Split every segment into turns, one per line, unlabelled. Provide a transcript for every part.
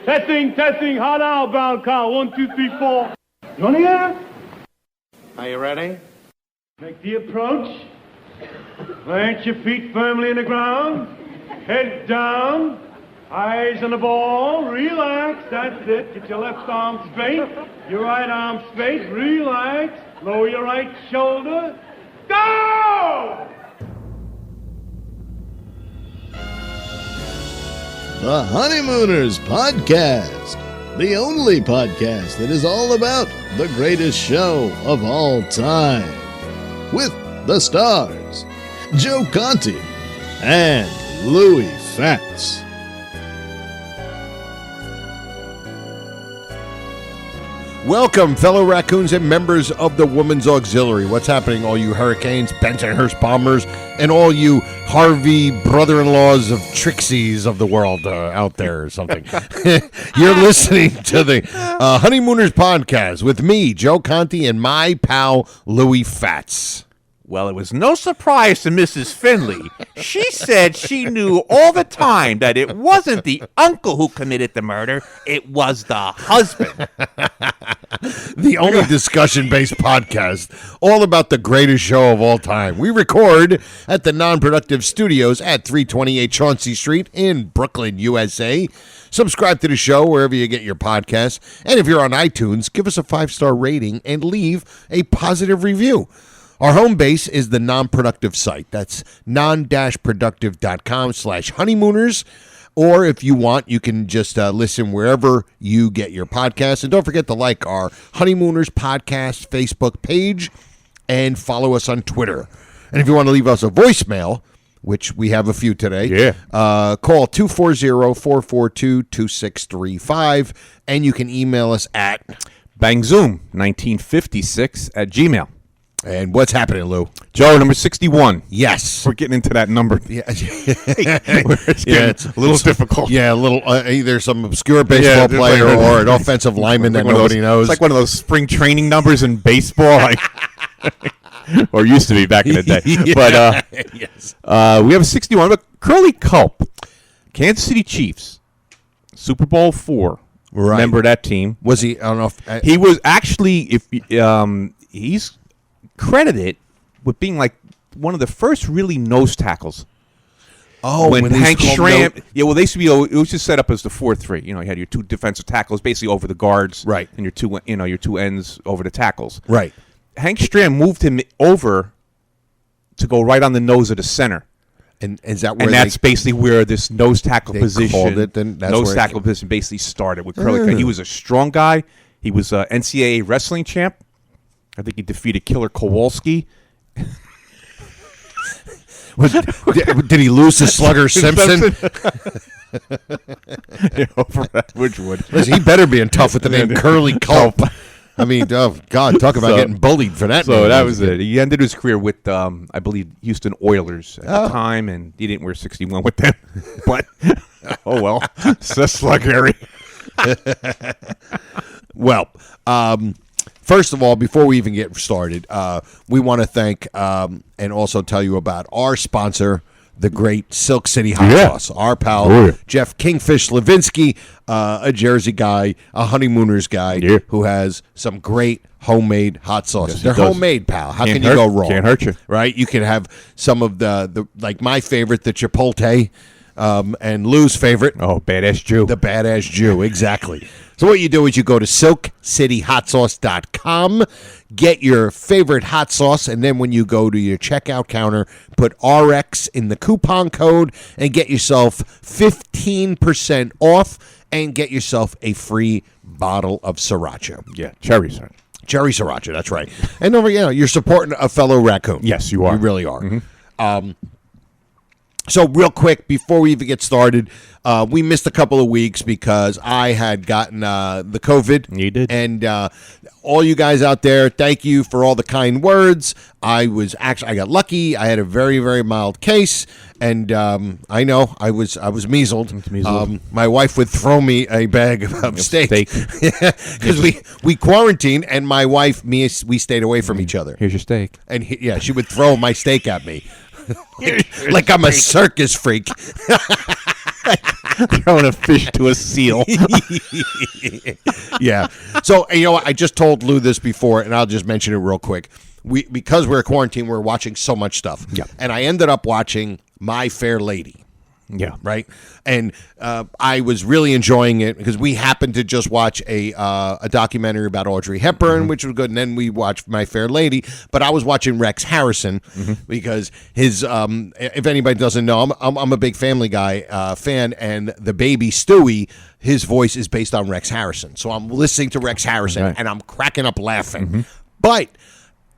Testing, hot outbound call. 1, 2, 3, 4. You want to hear?
Are you ready?
Make the approach. Plant your feet firmly in the ground. Head down. Eyes on the ball. Relax. That's it. Get your left arm straight. Your right arm straight. Relax. Lower your right shoulder. Go!
The Honeymooners Podcast, the only podcast that is all about the greatest show of all time. With the stars, Joe Conti and Louis Fatts.
Welcome, fellow raccoons and members of the Women's Auxiliary. What's happening, all you Hurricanes, Bensonhurst Bombers, and all you Harvey brother-in-laws of Trixies of the world out there or something. You're listening to the Honeymooners Podcast with me, Joe Conti, and my pal, Louis Fatts.
Well, it was no surprise to Mrs. Finley. She said she knew all the time that it wasn't the uncle who committed the murder, it was the husband.
The only discussion-based podcast, all about the greatest show of all time. We record at the Non-Productive Studios at 328 Chauncey Street in Brooklyn, USA. Subscribe to the show wherever you get your podcasts. And if you're on iTunes, give us a 5-star rating and leave a positive review. Our home base is the Non-Productive site. That's non-productive.com/honeymooners. Or if you want, you can just listen wherever you get your podcasts. And don't forget to like our Honeymooners Podcast Facebook page and follow us on Twitter. And if you want to leave us a voicemail, which we have a few today, call 240-442-2635. And you can email us at
bangzoom1956@gmail.com.
And what's happening, Lou?
Joe, number 61.
Yes.
We're getting into that number.
Yeah.
It's a little difficult.
Yeah, a little, either some obscure baseball player or an offensive lineman that nobody knows.
It's like one of those spring training numbers in baseball. Or used to be back in the day.
Yeah.
But
yes.
We have a 61. But Curly Culp, Kansas City Chiefs, Super Bowl IV.
Right.
Remember that team?
Was he? I don't know.
He was actually, he's credited with being like one of the first really nose tackles.
Oh,
when Hank Stram, they used to be. It was just set up as the 4-3. You know, you had your two defensive tackles basically over the guards,
right,
and your two ends over the tackles,
right.
Hank Stram moved him over to go right on the nose of the center,
and is that where?
And that's basically where this nose tackle position,
called it, then that's
nose tackle position, basically started with Curly. He was a strong guy. He was an NCAA wrestling champ. I think he defeated Killer Kowalski.
Did he lose to Slugger Simpson?
Over at Ridgewood.
Listen, he better be in tough with the name Curly Culp. I mean, oh God, talk about getting bullied for that.
So that was it. He ended his career with, I believe, Houston Oilers at the time, and he didn't wear 61 with them. But oh well, Sluggery.
Well, first of all, before we even get started, we want to thank and also tell you about our sponsor, the great Silk City Hot Sauce. Our pal, Jeff Kingfish Levinsky, a Jersey guy, a Honeymooners guy, who has some great homemade hot sauces.
Yes,
they're homemade, pal. How can you go wrong?
Can't hurt you.
Right? You can have some of the like my favorite, the Chipotle, and Lou's favorite.
Oh, Badass Jew.
The Badass Jew, exactly. So what you do is you go to SilkCityHotSauce.com, get your favorite hot sauce, and then when you go to your checkout counter, put RX in the coupon code and get yourself 15% off and get yourself a free bottle of Sriracha.
Yeah, cherry sriracha.
Cherry Sriracha, that's right. And you're supporting a fellow raccoon.
Yes, you are.
You really are. Mm-hmm. So real quick, before we even get started, we missed a couple of weeks because I had gotten the COVID.
You did.
And all you guys out there, thank you for all the kind words. I got lucky. I had a very, very mild case. And I know I was measled. My wife would throw me a bag of steak. Because we quarantined, and my wife, we stayed away from each other.
Here's your steak.
And she would throw my steak at me. like I'm a circus freak.
Throwing a fish to a seal.
Yeah. So, you know what? I just told Lou this before, and I'll just mention it real quick. Because we're quarantined, we're watching so much stuff.
Yeah.
And I ended up watching My Fair Lady.
Yeah.
Right. And I was really enjoying it because we happened to just watch a documentary about Audrey Hepburn, which was good. And then we watched My Fair Lady. But I was watching Rex Harrison because his, if anybody doesn't know, I'm a big Family Guy fan. And the baby Stewie, his voice is based on Rex Harrison. So I'm listening to Rex Harrison and I'm cracking up laughing. But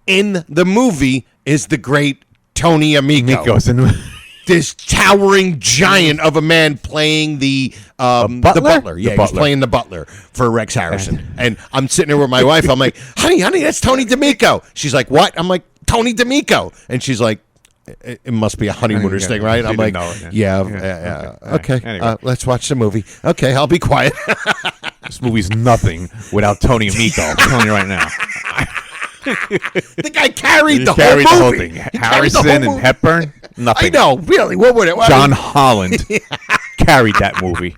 in the movie is the great Tony Amico. This towering giant of a man playing the butler. Yeah, he's playing the butler for Rex Harrison. And I'm sitting there with my wife. I'm like, honey, that's Tony D'Amico. She's like, what? I'm like, Tony D'Amico. And she's like, it must be a Honeymooners thing, right? I'm like, yeah. Okay,
Anyway.
let's watch the movie. Okay, I'll be quiet.
This movie's nothing without Tony Amico. I'm telling you right now.
The guy carried the whole movie.
Harrison and Hepburn, nothing.
I know, really. What would it?
John Holland carried that movie.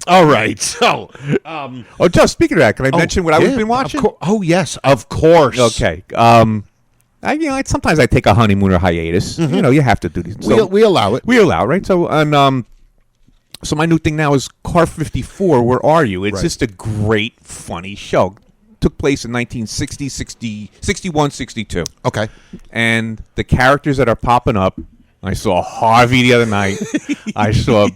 All right. So,
just speaking of that, can I mention what I've been watching?
Oh, yes, of course.
Okay. Sometimes I take a honeymooner hiatus. You know, you have to do these. So
We allow it.
we allow, right? So, so my new thing now is Car 54. Where are you? It's just a great, funny show. Took place in 1960, 61, 62.
Okay.
And the characters that are popping up, I saw Harvey the other night. I saw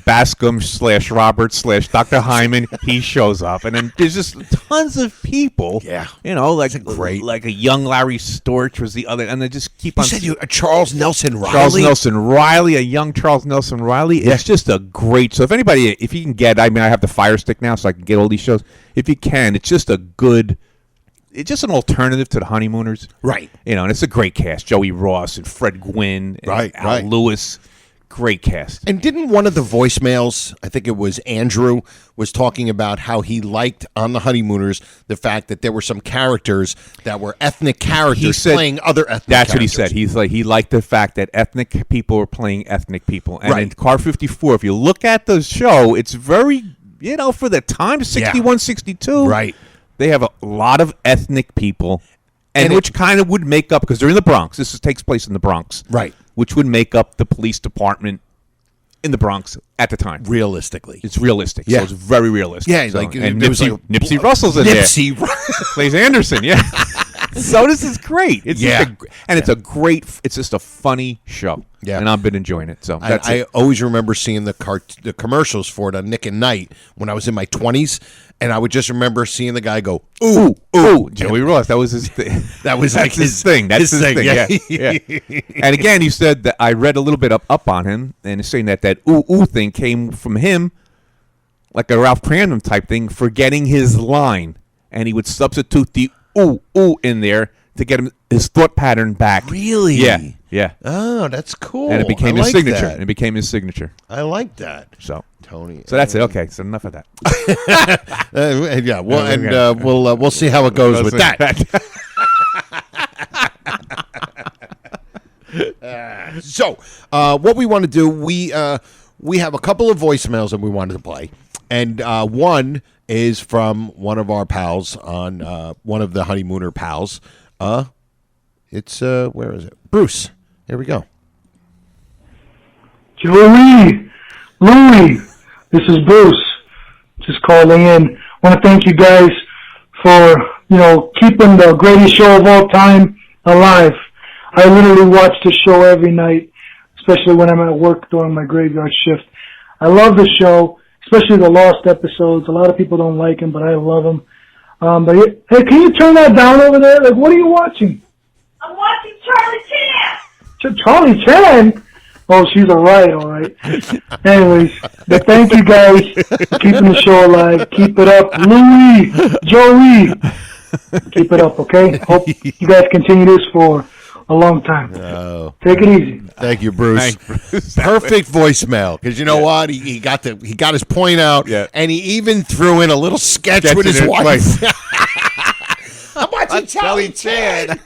Bascom / Robert / Dr. Hyman. He shows up. And then there's just tons of people.
Yeah.
You know, like
great.
Like a young Larry Storch was the other. And they just keep on.
You said a Charles Nelson Riley?
Charles Nelson Riley, a young Charles Nelson Riley. It's just a great. So if anybody, if you can get, I mean, I have the Fire Stick now, so I can get all these shows. If you can, it's just a good. It's just an alternative to the Honeymooners.
Right.
You know, and it's a great cast. Joey Ross and Fred Gwynn and Al Lewis. Great cast.
And didn't one of the voicemails, I think it was Andrew, was talking about how he liked on the Honeymooners the fact that there were some characters that were ethnic characters playing other ethnic
that's
characters.
What he said. He liked the fact that ethnic people were playing ethnic people. And in Car 54, if you look at the show, it's very, you know, for the time, 61, 62.
Right.
They have a lot of ethnic people, and which kind of would make up, because they're in the Bronx. This takes place in the Bronx.
Right.
Which would make up the police department in the Bronx at the time.
Realistically.
It's realistic.
Yeah.
So it's very realistic.
Yeah.
So,
Like,
and
there was
Nipsey Russell's in there. Plays Anderson, yeah. So this is great. It's just it's just a funny show.
Yeah.
And I've been enjoying it. So that's
I always remember seeing the commercials for it on Nick at Night when I was in my 20s, and I would just remember seeing the guy go, ooh, ooh.
Joey Ross, that was his thing.
That was like
his thing. That's his thing. Yeah. And again, he said that I read a little bit up on him, and he's saying that ooh, ooh thing came from him, like a Ralph Cramden type thing, forgetting his line. And he would substitute the ooh, ooh in there to get him his thought pattern back.
Really?
Yeah.
Oh, that's cool.
And it became his signature.
I like that.
So
Tony.
So that's it. Okay, so enough of that.
Yeah, well, and we'll see how it goes with that. So, what we want to do, we have a couple of voicemails that we wanted to play, and one is from one of our pals on one of the Honeymooner pals. It's where is it? Bruce. Here we go.
Joey, Louie, this is Bruce. Just calling in. I want to thank you guys for, keeping the greatest show of all time alive. I literally watch the show every night, especially when I'm at work during my graveyard shift. I love the show, especially the lost episodes. A lot of people don't like them, but I love them. But hey, can you turn that down over there? Like, what are you watching?
I'm watching Charlie Chan.
Charlie Chan? Oh, she's all right. Anyways, but thank you guys for keeping the show alive. Keep it up. Louie, Joey, keep it up, okay? Hope you guys continue this for a long time. Take it easy.
Thank you, Bruce. Perfect voicemail, because you know what? He got his point out, and he even threw in a little sketch with his wife. I'm watching Charlie Chan.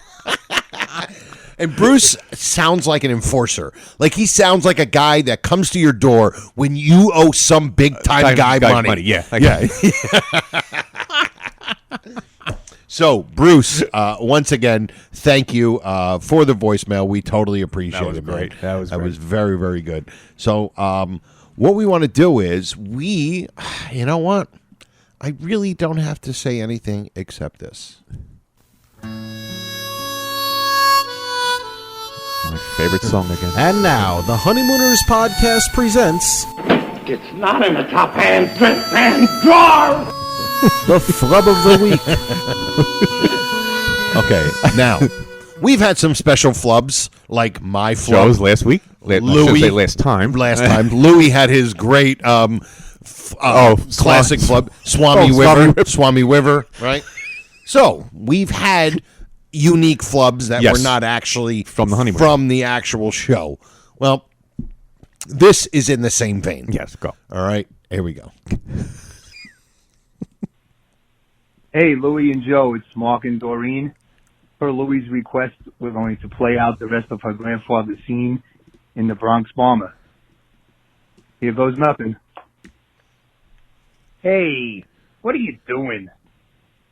And Bruce sounds like an enforcer. Like he sounds like a guy that comes to your door when you owe some big time guy money.
Yeah.
Yeah. So, Bruce, once again, thank you for the voicemail. We totally appreciate it.
That was great.
Man.
That was great.
very, very good. So, what we want to do is you know what? I really don't have to say anything except this.
My favorite song again.
And now, the Honeymooners podcast presents
It's not in the top hand drawer.
the flub of the week.
Okay, now, we've had some special flubs, like my flub.
Joe's last week. Last time.
Louis had his great classic flub, Swami Wiver, right? So, we've had unique flubs that were not actually
from the honeymoon,
from the actual show. Well, this is in the same vein.
Yes, go.
All right, here we go.
Hey, Louie and Joe, it's Mark and Doreen. Per Louie's request, we're going to play out the rest of her grandfather's scene in the Bronx Bomber. Here goes nothing. Hey, what are you doing?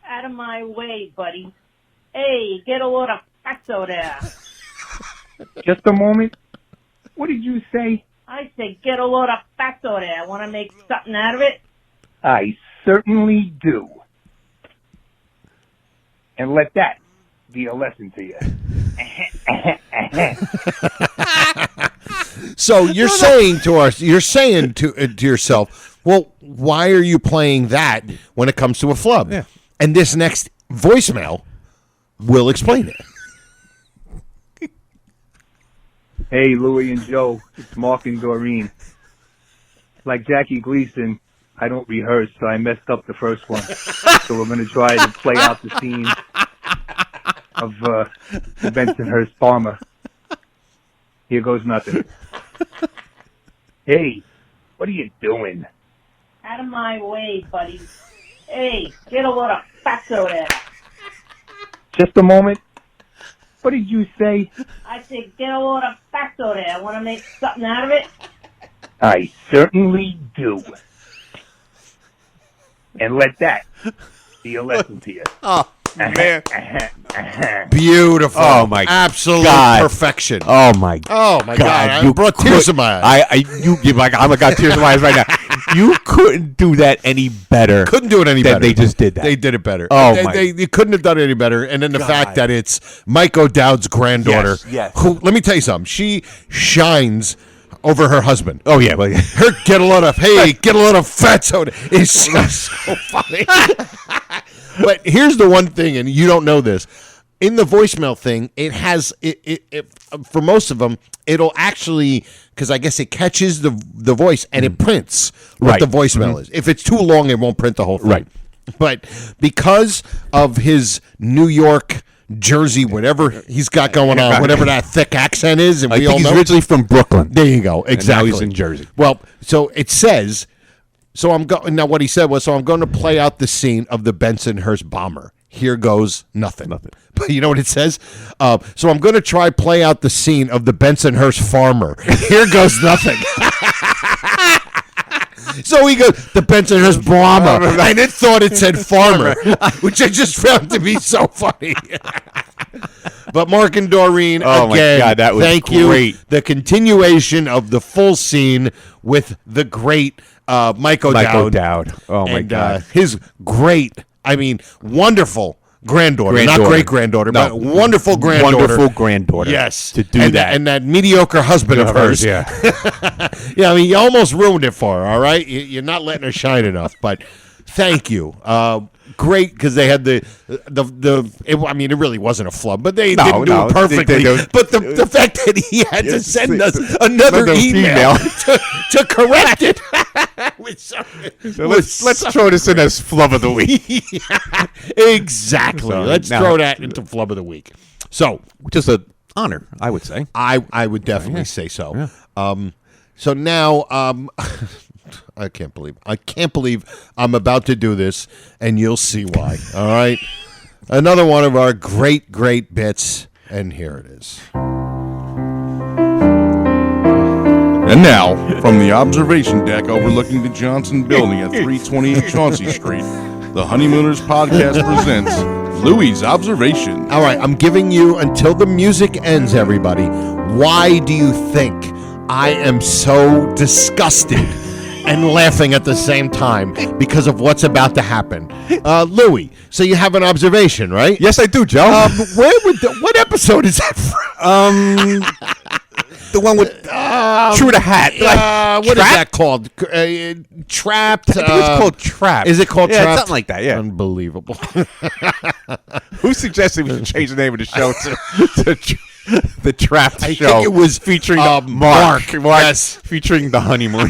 Out of my way, buddy. Hey, get a load of fatso there.
Just a moment. What did you say?
I said get a load of fatso there. Want to make something out of it?
I certainly do. And let that be a lesson to you.
So you're saying to yourself, well, why are you playing that when it comes to a flub?
Yeah.
And this next voicemail will explain it.
Hey, Louie and Joe, it's Mark and Doreen. Like Jackie Gleason, I don't rehearse, so I messed up the first one. So we're going to try to play out the scene of the Bensonhurst Farmer. Here goes nothing. Hey, what are you doing?
Out of my way, buddy. Hey, get a load of fatso there.
Just a moment. What did you say?
I said get a load of fatso there. Want to make something out of it?
I certainly do. And let that be a lesson to you.
Oh, man.
Beautiful.
Oh, my
absolute
God.
perfection.
Oh, my
God. I
you
brought tears to my eyes.
I got tears in my eyes right now. You couldn't do that any better.
Couldn't do it any better.
They just did that.
They did it better.
Oh,
they couldn't have done it any better. And then the fact that it's Mike O'Dowd's granddaughter,
Yes.
who, let me tell you something, she shines over her husband.
Oh, yeah. Well,
Her get a lot of fatso. It's just so funny. But here's the one thing, and you don't know this. In the voicemail thing, it has it for most of them, it'll actually, because I guess it catches the voice and it prints what the voicemail is. If it's too long, it won't print the whole thing.
Right.
But because of his New York, Jersey, whatever he's got going on, whatever that thick accent is, and
I
we
think
all
he's
know.
originally from Brooklyn.
There you go. Exactly.
And now he's in Jersey.
Well, so it says. So I'm going. Now what he said was, so I'm going to play out the scene of the Bensonhurst bomber. Here goes nothing. But you know what it says? So I'm going to play out the scene of the Bensonhurst farmer. Here goes nothing. So he goes, the Bensonhurst bomber, and it thought it said farmer, which I just found to be so funny. But Mark and Doreen,
Oh, my
again,
God, that was
thank
great.
you. The continuation of the full scene with the great Mike O'Dowd.
Oh, my God.
His great, wonderful granddaughter. Not great-granddaughter, but wonderful granddaughter.
Wonderful granddaughter.
Yes.
To do that.
And that mediocre husband of hers.
Yeah.
Yeah, you almost ruined it for her, all right? You're not letting her shine enough, but thank you. Great, because they had it really wasn't a flub, but they didn't do it perfectly. But the fact that he had to send us another email to correct it.
So let's throw this in as flub of the week.
Exactly.
So
let's throw that into flub of the week. So,
which is an honor, I would say.
I would definitely say so. Yeah. So now, I can't believe I'm about to do this, and you'll see why. All right, another one of our great bits, And here it is.
And now, from the observation deck overlooking the Johnson Building at 328 Chauncey Street, the Honeymooners podcast presents Louie's Observation.
All right, I'm giving you until the music ends, everybody. Why do you think I am so disgusted and laughing at the same time because of what's about to happen? Louie, so you have an observation, right?
Yes, I do, Joe.
What episode is that from?
The one with True to Hat.
What is that called? Trapped?
I think it's called Trapped.
Is it called Trapped?
Something like that, yeah.
Unbelievable.
Who suggested we should change the name of the show to The Trapped
I
Show?
think it was
featuring
Mark.
Yes. Featuring the Honeymoon.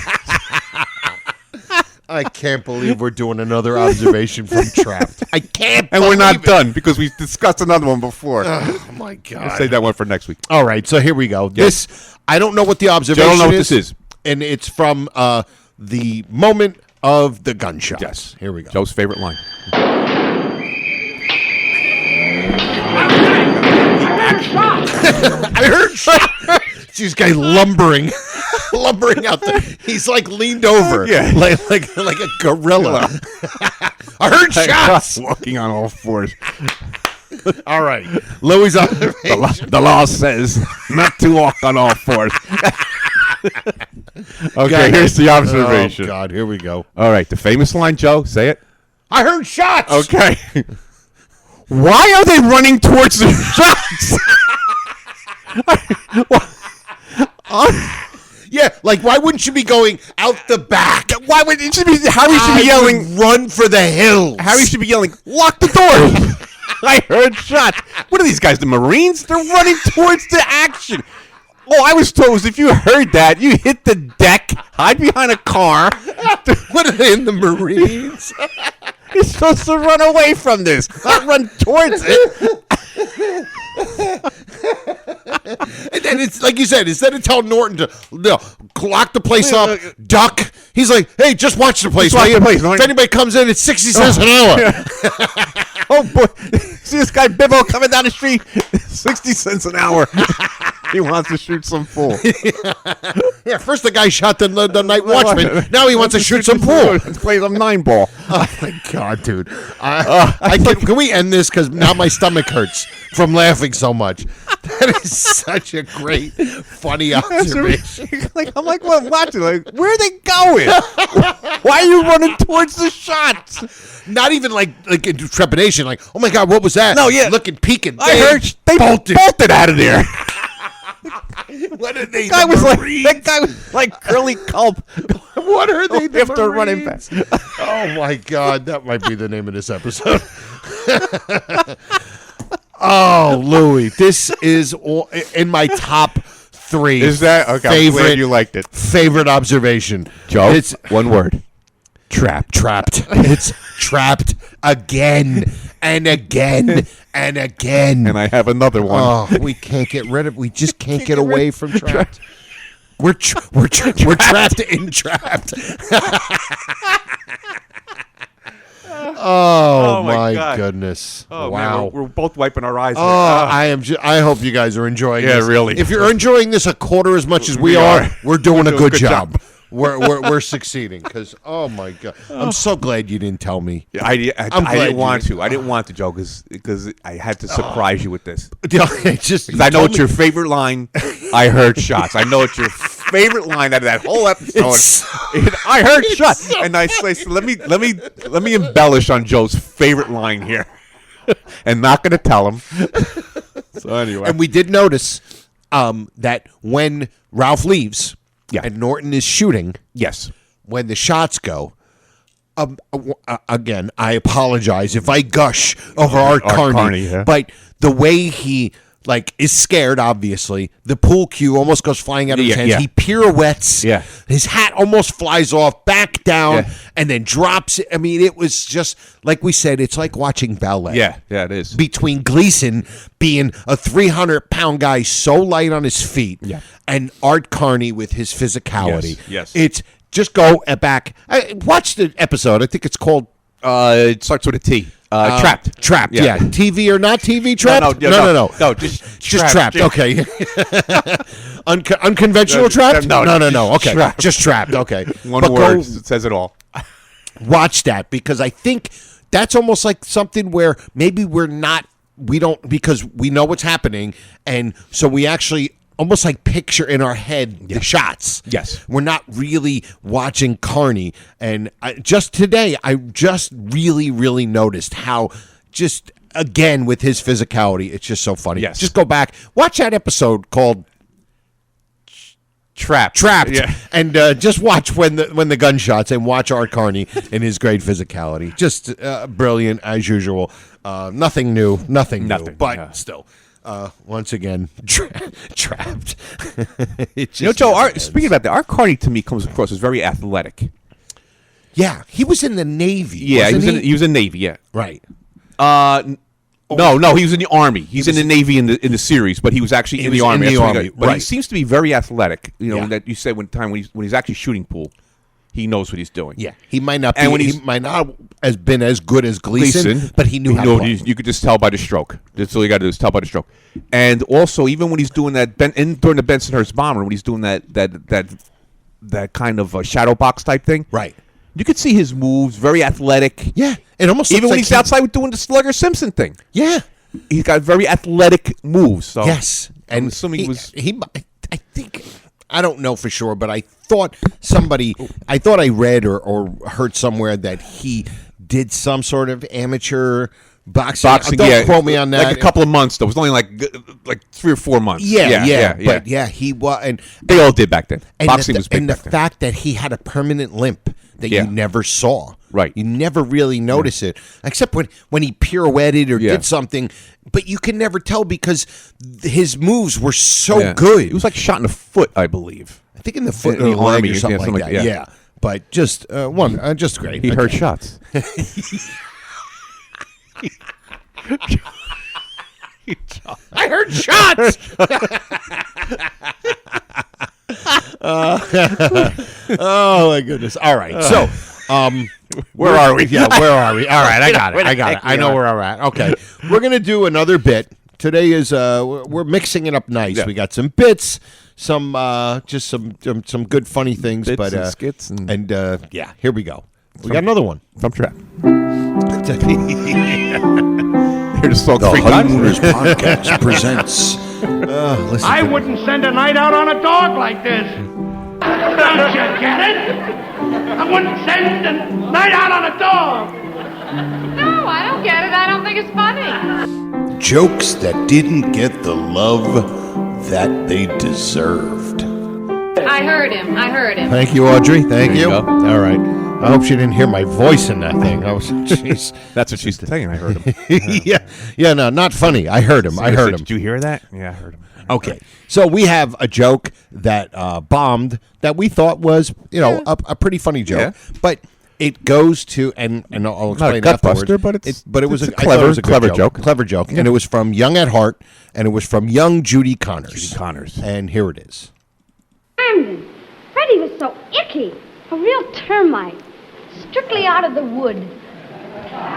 I can't believe we're doing another observation from Trapped. I can't
And we're not done because we discussed another one before.
Oh, my God.
We'll save that one for next week.
All right, so here we go.
Yes.
This, I don't know what the observation is.
I don't know what this is.
And it's from the moment of the gunshot.
Yes.
Here we go.
Joe's favorite line.
I heard shot. This guy lumbering out there. He's like leaned over, like a gorilla. I heard shots.
Walking on all fours.
All right, Louie's observation.
The law says not to walk on all fours. Okay, here's the observation.
Oh, God, here we go.
All right, the famous line, Joe. Say it.
I heard shots.
Okay. Why are they running towards the shots?
Yeah, like why wouldn't you be going out the back?
Why would it should be Harry should be yelling
run for the hills?
Harry should be yelling lock the door. I heard shots. What are these guys, the Marines? They're running towards the action. Oh, I was told if you heard that, you hit the deck, hide behind a car.
What are they in the Marines?
You're supposed to run away from this, not run towards it.
And then it's like you said, instead of telling Norton to lock the place up, duck, he's like, hey, just watch the place.
Watch the place,
if anybody comes in, it's 60 cents an hour.
Oh, boy. See this guy Bibbo coming down the street? 60 cents an hour. He wants to shoot some fool.
Yeah, first the guy shot the night watchman. Now he wants to shoot some pool.
Let's play some 9-ball.
Oh, my God, dude. Can we end this? Because now my stomach hurts from laughing so much. That is such a great, funny observation.
I'm like, what? Watching? Like, where are they going? Why are you running towards the shots?
Not even like in trepidation. Like, oh my God, what was that?
No, yeah.
Looking, peeking.
I heard they bolted out of there.
What are they?
That guy was like Curly Culp.
What are they?
After running back.
Oh my God, that might be the name of this episode. Oh, Louie, this is in my top 3.
Is that okay?
Favorite,
I'm glad you liked it.
Favorite observation,
Joe.
It's
one word. Trapped.
It's trapped again and again and again.
And I have another one.
Oh, we can't get rid of. We just can't get away from trapped. We're trapped in trapped. Oh my
God.
Goodness!
Oh,
wow,
man, we're both wiping our eyes.
Oh, I am. I hope you guys are enjoying this.
Yeah, really.
If you're enjoying this a quarter as much as we are, we're doing a good job. We're succeeding because oh my God, I'm so glad you didn't tell me.
Yeah, I didn't want to. I didn't want to, Joe, because I had to surprise you with this.
Because
I know it's your favorite line. I heard shots. I know it's your favorite line out of that whole episode. I heard shots, and I say, so let me embellish on Joe's favorite line here, and not going to tell him. So anyway,
and we did notice that when Ralph leaves. Yeah. And Norton is shooting.
Yes.
When the shots go, again, I apologize if I gush over Art Carney.
Yeah.
But the way he is scared, obviously, the pool cue almost goes flying out of his hands.
Yeah.
He pirouettes.
Yeah.
His hat almost flies off, back down, and then drops it. I mean, it was just, like we said, it's like watching ballet.
Yeah, it is.
Between Gleason being a 300-pound guy so light on his feet and Art Carney with his physicality.
Yes.
It's just go back. Watch the episode. I think it's called...
it starts with a T. Trapped.
Trapped, yeah. TV or not TV trapped?
No, just
trapped. Okay. Unconventional trapped? No. Okay.
Trapped.
Just trapped. Okay.
One word. It says it all.
Watch that, because I think that's almost like something where maybe we don't, because we know what's happening, and so we actually almost like picture in our head the shots.
Yes.
We're not really watching Carney. And just today, I just really, really noticed how just, again, with his physicality, it's just so funny.
Yes.
Just go back, watch that episode called Trapped.
Yeah.
And just watch when the gunshots, and watch Art Carney and his great physicality. Just brilliant as usual. Nothing new, but still. Once again, trapped.
Joe, speaking about that, Art Carney to me comes across as very athletic.
Yeah, he was in the Navy.
Yeah, he was in Navy. Yeah,
right.
No, he was in the Army. He's in the Navy in the series, but he was actually in the Army. But he seems to be very athletic. That you said when he's actually shooting pool, he knows what he's doing.
Yeah, he might not be. And he might not have been as good as Gleason, but he knew how to play.
You could just tell by the stroke. That's all you got to do is tell by the stroke. And also, even when he's doing that, during the Bensonhurst bomber, when he's doing that kind of shadow box type thing,
right?
You could see his moves, very athletic.
Yeah, it almost
even when he's outside doing the Slugger Simpson thing.
Yeah,
he's got very athletic moves. So
yes, and
I'm assuming
I think. I don't know for sure, but I thought I read or heard somewhere that he did some sort of amateur boxing. Don't quote me on that.
Like a couple of months, though. It was only like 3 or 4 months.
Yeah. But he was, and
they all did back then. Boxing was big.
And the fact that he had a permanent limp that you never saw.
Right.
You never really notice it, except when he pirouetted or did something. But you can never tell because his moves were so good.
It was like shot in the foot, I believe.
I think in the foot or the leg or something like that. Yeah. But just just great.
He heard shots.
I heard shots. Oh my goodness! All right, so
where are we?
Yeah, where are we? All right, I got it. I know where we're at. Okay, we're gonna do another bit. Today is we're mixing it up nice. Yeah. We got some bits, some just some good funny things,
bits
but
and skits
and here we go. We got another one.
From Trap. The
Honeymooners podcast presents.
I wouldn't send a night out on a dog like this. Don't you get it? I wouldn't send a night out on a dog.
No, I don't get it. I don't think it's funny.
Jokes that didn't get the love that they deserved.
I heard him.
Thank you, Audrey. Thank you. All right. I hope she didn't hear my voice in that thing. Jeez.
That's what she's saying. I heard him.
Yeah. No, not funny. I heard him.
Did you hear that? Yeah, I heard him.
Okay, so we have a joke that bombed that we thought was, a pretty funny joke, but it goes to and I'll explain
not a
afterwards.
Buster, but
it was a
clever joke,
yeah. And it was from Young at Heart, and it was from young Judy Connors. And here it is.
Camden, Freddie was so icky, a real termite, strictly out of the wood.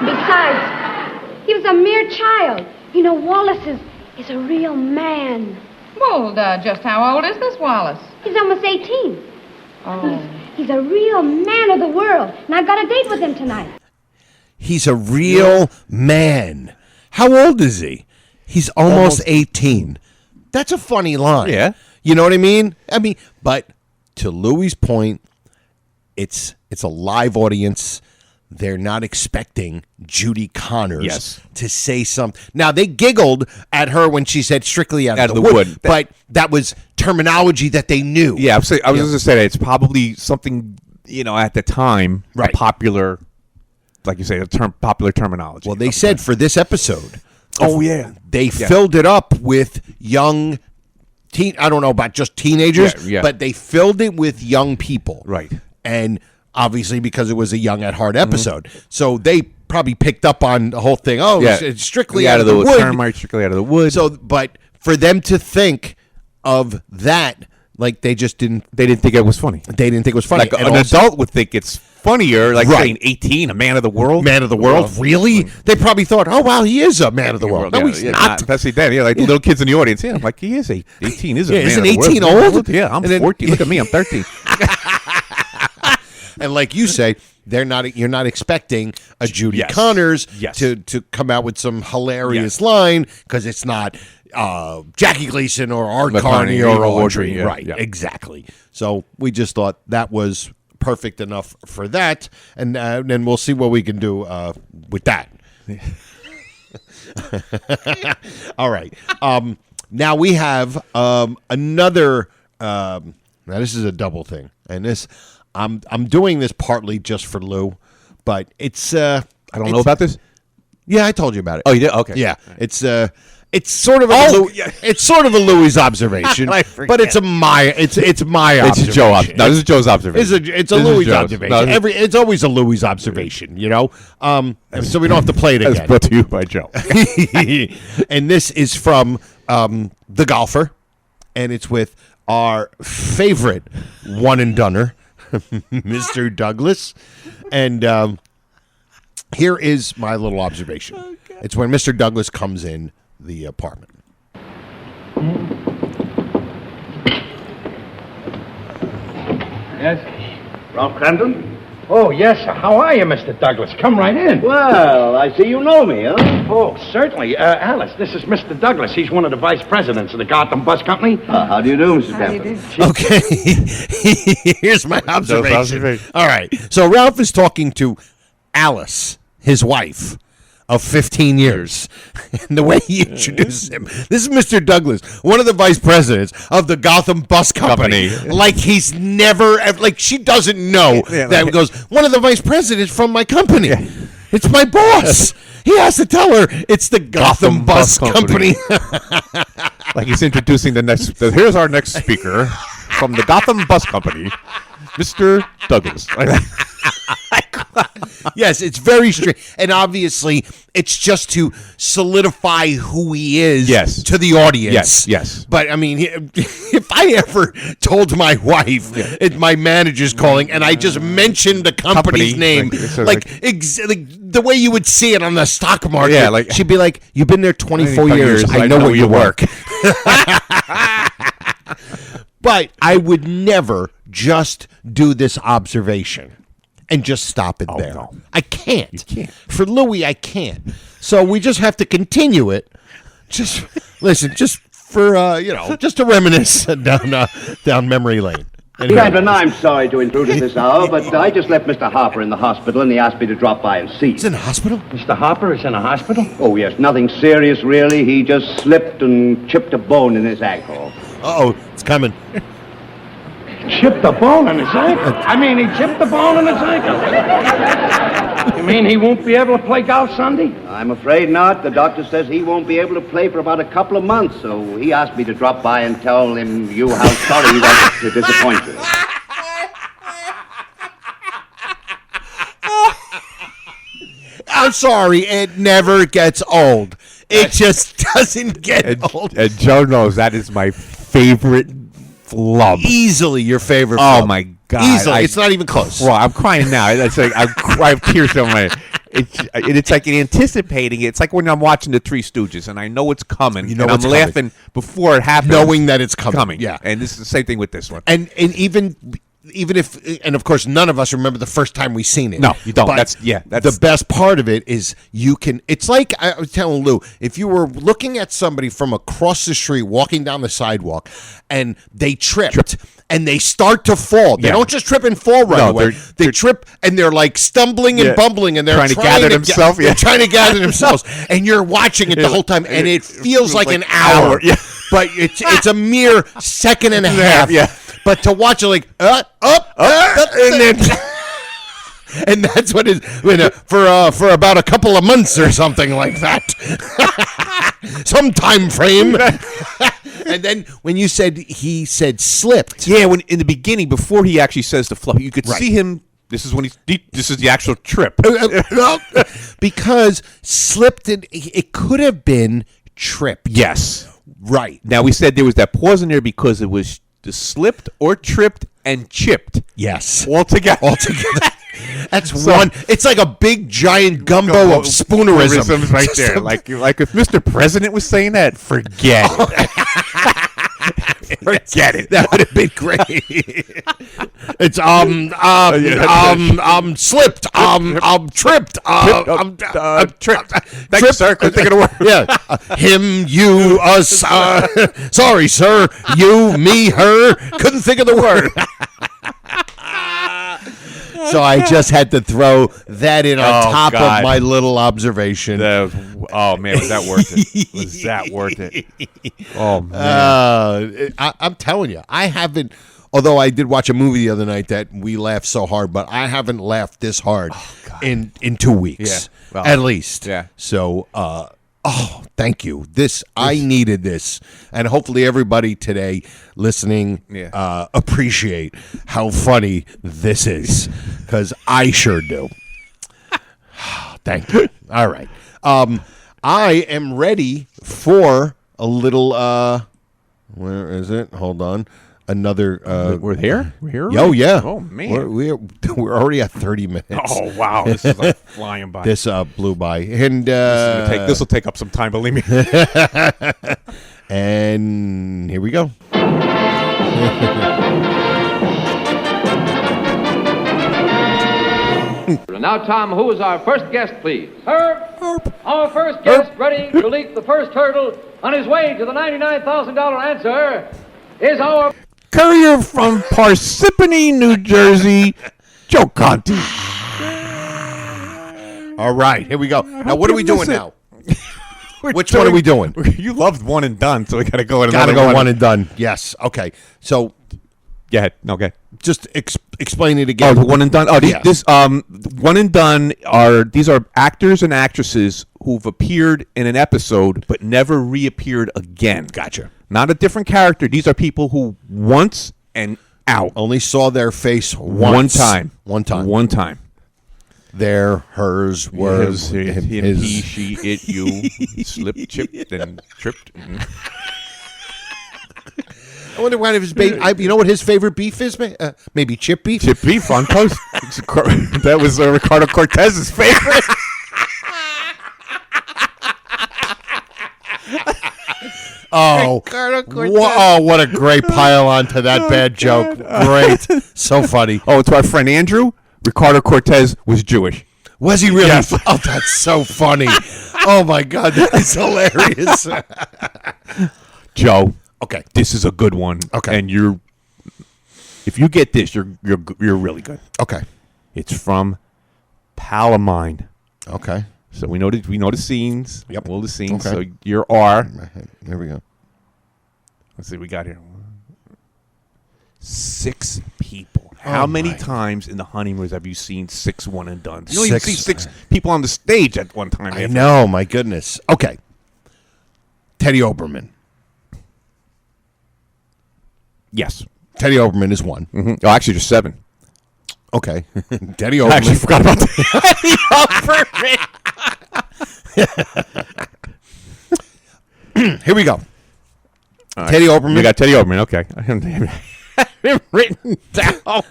Besides, he was a mere child. Wallace is a real man.
Well, just how old is this Wallace?
He's almost 18.
Oh.
He's a real man of the world, and I've got a date with him tonight.
He's a real man. How old is he? He's almost 18. That's a funny line.
Yeah.
You know what I mean? But to Louie's point, it's a live audience. They're not expecting Judy Connors to say something. Now, they giggled at her when she said strictly out of the wood. But that was terminology that they knew.
Yeah, I was going to say that it's probably something, at the time,
right.
Popular, like you say, popular terminology.
Well, they said for this episode.
Oh, yeah.
They filled it up with young I don't know about just teenagers, but they filled it with young people.
Right.
And obviously because it was a Young at Heart episode. Mm-hmm. So they probably picked up on the whole thing. Oh, it's strictly out of the wood.
Termite, strictly out of the wood.
So, but for them to think of that, Like they just didn't.
They didn't think it was funny.
They didn't think it was funny.
Like an adult would think it's funnier, like saying 18, a man of the world.
Man of the world? Really? They probably thought, oh, wow, he is a man of the world. No, he's not.
Especially then, like little kids in the audience. Yeah, I'm like, he is 18. Is a man
isn't
of the
18
world.
old?
Yeah, I'm 14. Look at me, I'm 13.
And like you say, you're not expecting a Judy
Yes.
Connors
Yes.
to come out with some hilarious line because it's not Jackie Gleason or Art Carney or Audrey. Right, exactly. So we just thought that was perfect enough for that, and then we'll see what we can do with that. All right. Now we have another. Now this is a double thing, and this I'm doing this partly just for Lou, but it's I
don't know about this.
Yeah, I told you about it.
Oh, you did? Okay.
Yeah, it's sort of it's sort of a Louis observation, but it's my observation.
It's Joe. No, this is Joe's observation.
It's a Louis observation. It's always a Louis observation, you know. So we don't have to play it again.
That's brought to you by Joe.
And this is from The Golfer, and it's with our favorite one and doneer, Mr. Douglas, and here is my little observation. Okay. It's when Mr. Douglas comes in the apartment.
Yes? Ralph Cramden? Oh, yes, sir. How are you, Mr. Douglas? Come right in.
Well, I see you know me, huh?
Oh, certainly. Alice, this is Mr. Douglas. He's one of the vice presidents of the Gotham Bus Company.
How do you do, Mr. Cramden?
Okay, here's my observation. All right, so Ralph is talking to Alice, his wife of 15 years. And the way he introduces him, this is Mr. Douglas, one of the vice presidents of the Gotham Bus Company. Like he's never, like she doesn't know that he goes, one of the vice presidents from my company. Yeah. It's my boss. He has to tell her it's the Gotham Bus Company.
Like he's introducing the next, here's our next speaker from the Gotham Bus Company, Mr. Douglas.
Yes, it's very strange. And obviously, it's just to solidify who he is to the audience.
Yes.
But, I mean, if I ever told my wife, my manager's calling, and I just mentioned the company's name, the way you would see it on the stock market, she'd be like, you've been there 24 years. I know where you work. But I would never just do this observation and just stop it there. No. I can't. You can't. For Louis, I can't. So we just have to continue it. Just listen, just for just to reminisce down memory lane. Anyway.
Cramden, I'm sorry to intrude at this hour, but I just left Mr. Harper in the hospital, and he asked me to drop by and see him.
He's in the hospital?
Mr. Harper is in a hospital?
Oh, yes, nothing serious, really. He just slipped and chipped a bone in his ankle.
Uh-oh, it's coming.
Chipped a bone in his ankle? I mean, he chipped the bone in his ankle. You mean he won't be able to play golf Sunday?
I'm afraid not. The doctor says he won't be able to play for about a couple of months, so he asked me to drop by and tell you how sorry he was to disappoint you.
I'm sorry, it never gets old. It just doesn't get old.
And Joe knows that is my favorite flub.
Easily your favorite flub.
Oh, my God.
Easily. It's not even close.
Well, I'm crying now. It's like I have tears on my... It's like anticipating it. It's like when I'm watching The Three Stooges and I know it's coming, and I'm laughing before it happens.
Knowing that it's coming.
Yeah. And this is the same thing with this one.
And even if, and of course, none of us remember the first time we seen it.
No, you don't.
But
That's
the best part of it is you can. It's like I was telling Lou, if you were looking at somebody from across the street walking down the sidewalk, and they tripped and they start to fall. They don't just trip and fall right away. They trip and they're like stumbling and bumbling, and they're trying to gather themselves. They're trying to gather themselves, and you're watching it the whole time, and it feels like an hour. Yeah. But it's a mere second and a half. Yeah. But to watch it like up, and then, and that's what it for about a couple of months or something like that, some time frame. And then when you said he said slipped,
when in the beginning before he actually says the flub, you could see him. This is when this is the actual trip.
Because slipped, it could have been trip.
Yes,
right.
Now we said there was that pause in there because it was slipped or tripped and chipped.
Yes.
All together.
That's one. It's like a big giant gumbo of spoonerisms
right there. Like if Mr. President was saying that, forget it. Forget it.
That would have been great. It's slipped, tripped,
tripped. Thank you, sir. Couldn't think of the word.
Yeah, him, you, us. Sorry, sir. You, me, her. Couldn't think of the word. So I just had to throw that in on top of my little observation.
Oh man, was that worth it? Was that worth it? Oh man,
I'm telling you, I haven't. Although I did watch a movie the other night that we laughed so hard, but I haven't laughed this hard in 2 weeks, at least.
Yeah.
So, thank you. I needed this, and hopefully everybody today listening appreciate how funny this is, because I sure do. Thank you. All right. I am ready for a little. Where is it? Hold on. Another.
We're here. We're here.
Oh yeah.
Oh man.
We're already at 30 minutes.
Oh wow. This is like flying by.
This blew by, and
this will take up some time. Believe me.
And here we go.
Now, Tom, who is our first guest, please? Herb. Our first guest, ready to leap the first hurdle on his way to the $99,000 answer, is our
courier from Parsippany, New Jersey, Joe Conti.
All right, here we go. Now, what are we doing now? Which one are we doing?
You loved one and done, so we got to go.
Got to go one and done. Yes. Okay. So,
go ahead. Okay.
Just explain it again.
Oh, one and done. Oh, this one and done these are actors and actresses who've appeared in an episode but never reappeared again.
Gotcha.
Not a different character. These are people who once and out.
Only saw their face once. One time. Their, hers, were,
his, him, he, she, it, you, slipped, chipped, and tripped.
I wonder why his baby. You know what his favorite beef is? Maybe chip beef.
Chip beef on toast. That was Ricardo Cortez's favorite.
Oh, what a great pile on to that bad joke. Great. So funny.
Oh, to our friend Andrew, Ricardo Cortez was Jewish.
Was he really?
Yes.
Oh, that's so funny. Oh, my God. That is hilarious.
Joe.
Okay.
This is a good one.
Okay.
And if you get this, you're really good.
Okay.
It's from Pal of Mine.
Okay.
So we know the scenes.
Yep.
All the scenes.
Okay.
So you're R.
Here we go.
Let's see what we got here. 6 people. How many times in the Honeymooners have you seen 6 one and done? You don't even see 6 people on the stage at one time.
I know, my goodness. Okay. Teddy Oberman.
Yes.
Teddy Oberman is 1.
Mm-hmm. Oh, actually, just 7.
Okay. Teddy Oberman.
I actually forgot about Teddy Oberman.
Here we go.
Right.
Teddy Oberman.
We got Teddy Oberman. Okay. I have him written down.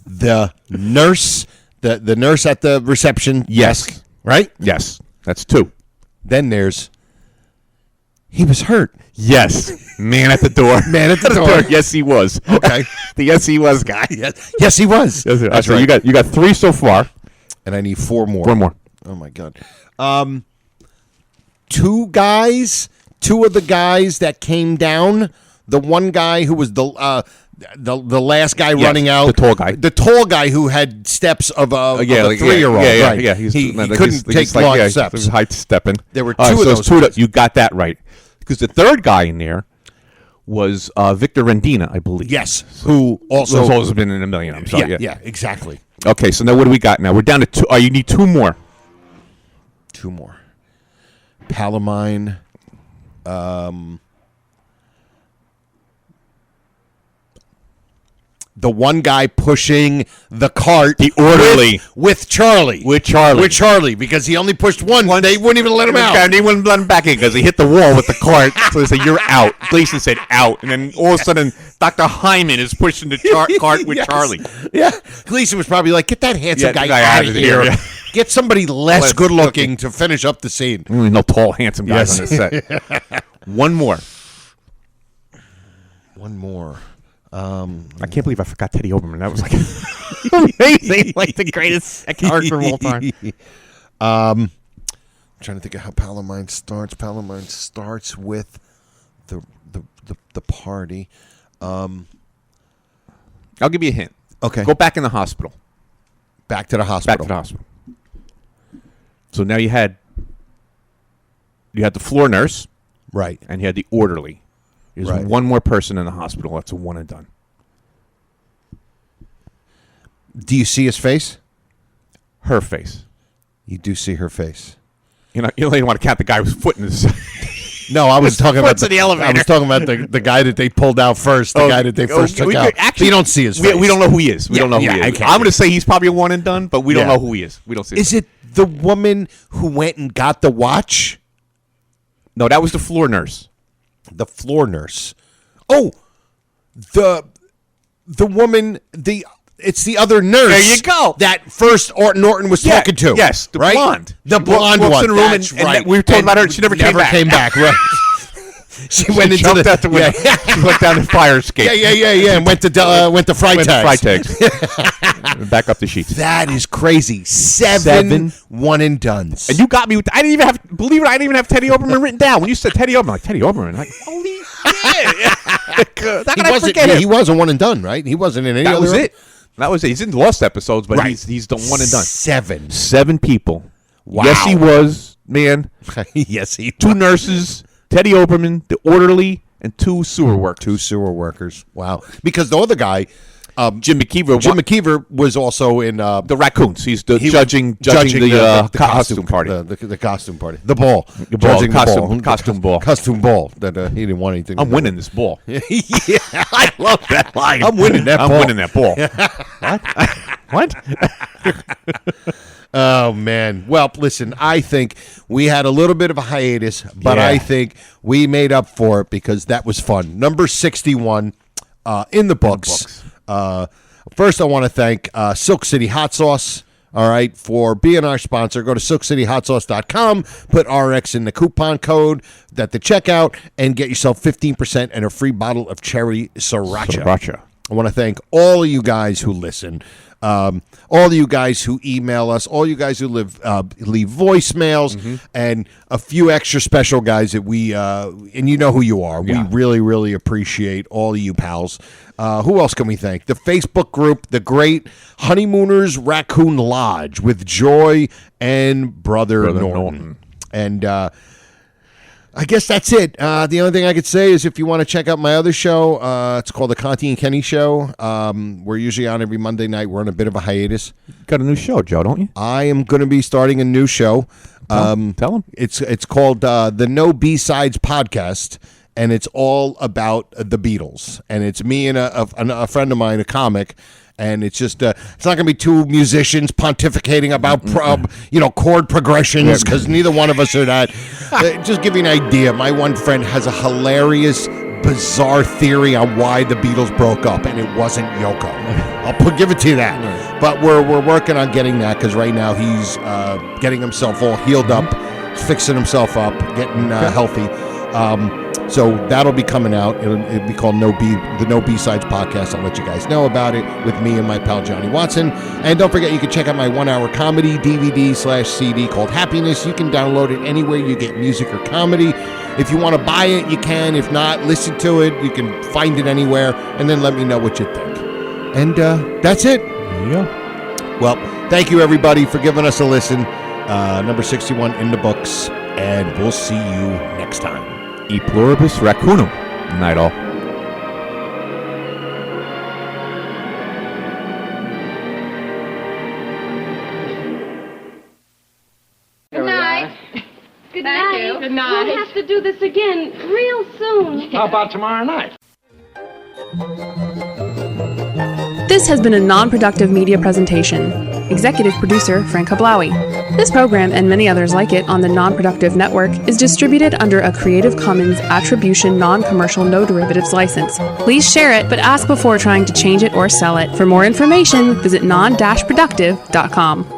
The nurse. The nurse at the reception desk. Right?
Yes. That's 2.
Then there's. He was hurt.
Yes. Man at the door.
Man at the door.
Yes, he was.
Okay.
The yes, he was guy.
Yes, he was.
That's right. You got 3 so far.
And I need 4 more.
4 more.
Oh, my God. 2 guys. 2 of the guys that came down. The one guy who was the last guy running out.
The tall guy.
The tall guy who had steps of a 3-year-old.
Yeah.
Right.
He
couldn't take long steps.
He was high stepping.
There were 2 of those.
You got that right. Because the third guy in there was Victor Rendina, I believe.
Yes. Who also
has always been in a million. I'm sorry.
Yeah, exactly.
Okay, so now what do we got now? We're down to 2. Oh, you need 2 more.
2 more. Palomine. the one guy pushing the cart,
the orderly,
with Charlie, because he only pushed one. They wouldn't even let him out.
And they wouldn't let him back in because he hit the wall with the cart. So they said, "You're out." Gleason said, "Out," and then all of a sudden, Dr. Hyman is pushing the cart with Charlie.
Yeah, Gleason was probably like, "Get that handsome guy out of here.
Yeah.
Get somebody less good-looking to finish up the scene."
No tall, handsome guys on this set. One more.
I
can't believe I forgot Teddy Oberman. That was like amazing, like the greatest character of all time.
I'm trying to think of how Palomine starts. Palomine starts with the party.
I'll give you a hint.
Okay.
Go back in the hospital.
Back to the hospital.
So now you had the floor nurse,
right,
and you had the orderly. There's one more person in the hospital. That's a one and done.
Do you see his face?
Her face.
You do see her face.
You don't want to count the guy who's foot in his.
No, I was talking about
the elevator.
I was talking about the guy that they pulled out first. The guy that they first took out. Actually, you don't see his face.
We don't know who he is. We don't know who he is. I'm going to say he's probably a one and done, but we don't know who he is. We don't see.
Is it the woman who went and got the watch?
No, that was the floor nurse.
The floor nurse. Oh, the woman. It's the other nurse.
There you go.
That first Norton was talking to.
Yes, the blonde.
The blonde
walks
one.
in the room
That's
and
right.
we were talking about her. She never came back.
Right. She went into
jumped out the window. She went down the fire escape.
Yeah, and went to fry tags.
Back up the sheets.
That is crazy. Seven one and dones.
And you got me with. I didn't even have. Believe it, I didn't even have Teddy Oberman written down. When you said Teddy Oberman, I'm like Teddy Oberman. Like holy shit!
He was a one and done, right? He wasn't in any.
That
other
was it. That was it. He's in Lost episodes, but he's the one and done. Seven people.
Wow.
Yes, he was, man.
Yes, he.
Two nurses, Teddy Oberman, the orderly, and two sewer workers.
Wow. Because the other guy,
Jim McKeever
was also in
the Raccoons. He's judging the costume party.
The costume party. The ball.
Costume ball.
Costume ball. That he didn't want anything.
I'm winning this ball.
Yeah, I love that line. I'm winning that ball.
What?
Oh, man. Well, listen, I think we had a little bit of a hiatus, but I think we made up for it because that was fun. Number 61 in the books. First, I want to thank Silk City Hot Sauce, all right, for being our sponsor. Go to silkcityhotsauce.com, put RX in the coupon code at the checkout, and get yourself 15% and a free bottle of cherry sriracha. I want to thank all of you guys who listen, all of you guys who email us, all you guys who leave voicemails, and a few extra special guys that we, and you know who you are. Yeah. We really, really appreciate all of you pals. Who else can we thank? The Facebook group, the great Honeymooners Raccoon Lodge with Joy and Brother Norton. And I guess that's it. The only thing I could say is if you want to check out my other show, it's called The Conti and Kenny Show. We're usually on every Monday night. We're on a bit of a hiatus.
Got a new show, Joe, don't you?
I am going to be starting a new show.
Tell them.
It's called the No B-Sides Podcast, and it's all about the Beatles. And it's me and a friend of mine, a comic. And it's just, it's not going to be two musicians pontificating about, chord progressions, because neither one of us are that. Just give you an idea. My one friend has a hilarious, bizarre theory on why the Beatles broke up, and it wasn't Yoko. I'll give it to you that. But we're working on getting that, because right now he's getting himself all healed up, fixing himself up, getting healthy. So that'll be coming out. It'll be called the No B-Sides Podcast. I'll let you guys know about it with me and my pal Johnny Watson. And don't forget, you can check out my 1-hour comedy DVD/CD called Happiness. You can download it anywhere you get music or comedy. If you want to buy it, you can. If not, listen to it. You can find it anywhere. And then let me know what you think. And that's it.
Yeah.
Well, thank you, everybody, for giving us a listen. Number 61 in the books. And we'll see you next time.
E pluribus raccoonum. Night all.
Good night.
Good
Thank
night.
you. Good night.
We'll have to do this again real soon.
How about tomorrow night?
This has been a non-productive media presentation. Executive producer Frank Hablawi. This program and many others like it on the Non-Productive Network is distributed under a Creative Commons Attribution Non-Commercial No Derivatives license. Please share it, but ask before trying to change it or sell it. For more information, visit non-productive.com.